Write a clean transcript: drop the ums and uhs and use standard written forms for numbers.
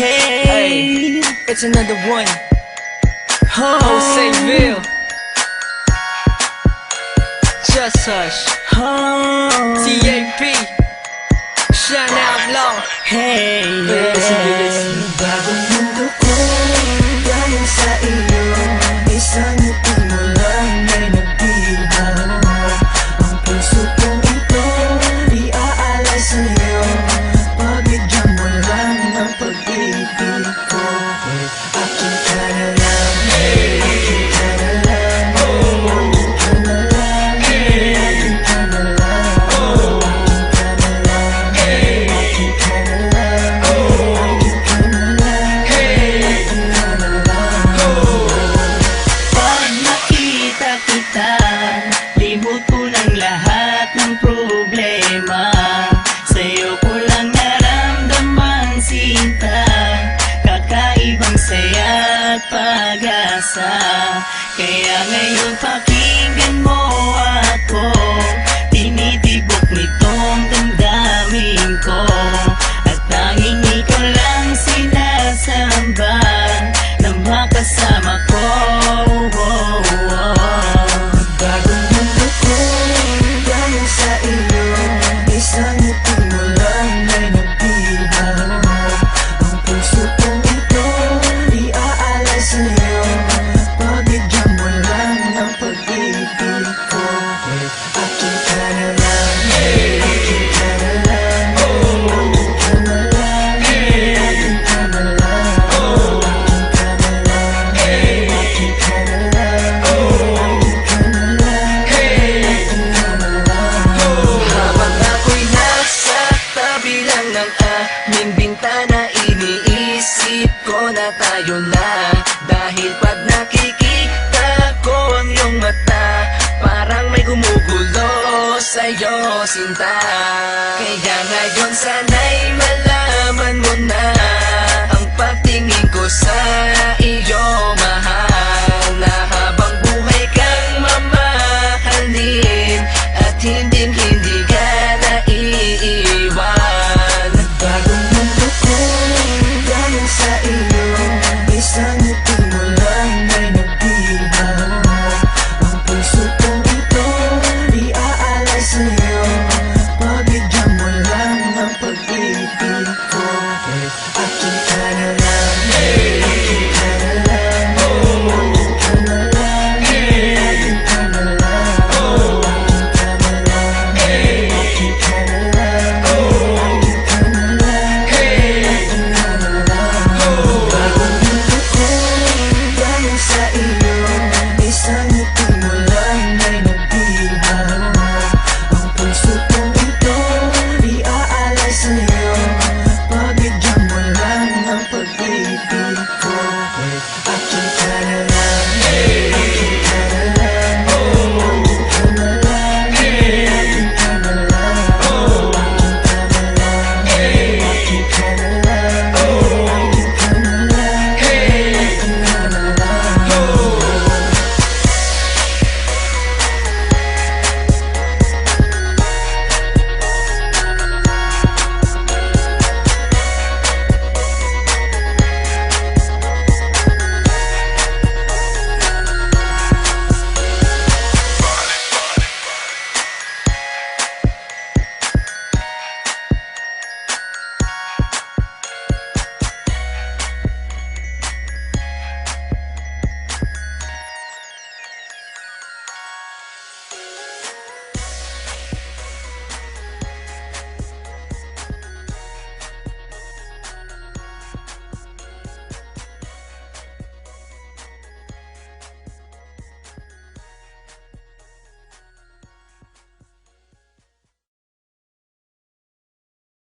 Hey, it's another one. Joseville. Just hush. TAP. Shine out low. Hey, listen. Bagong mundo ko, dahil sa iyo, isang ngiti mo lang ay nagbibago. Ang puso kong ito, iaalay sa'yo. Pabigyan mo lang ng pag-ibig ko. Akin ka na lang, akin ka na lang, akin ka na lang, akin ka na lang, akin ka na lang, akin ka na lang, akin ka na lang, akin ka na lang. Pag nakita kita, limot ko ng lahat ng problema. Sa'yo ko lang naramdaman sinta, kakaibang saya at pag-asa. Kaya ngayon pakinggan mo ako, tinitibok nitong damdamin ko. At tanging ikaw lang sinasamba na makasama ko. Bagong mundo ko, dahil sa iyo, isang ngiti mo lang ay nagbibago. Ang puso kong ito, iaalay sa'yo. Pabigyan mo lang ng pag-ibig ko. Akin ka na lang, akin ka na lang, akin ka na lang, akin ka na lang, akin ka na lang, akin ka na lang, akin ka na lang, akin ka na lang. Habang ako'y nasa tabi lang ng aming bintana, iniisip ko na tayo na. Dahil pag nakikita ko ang iyong mata, parang may gumugulo sa'yo, sinta. Kaya ngayon sana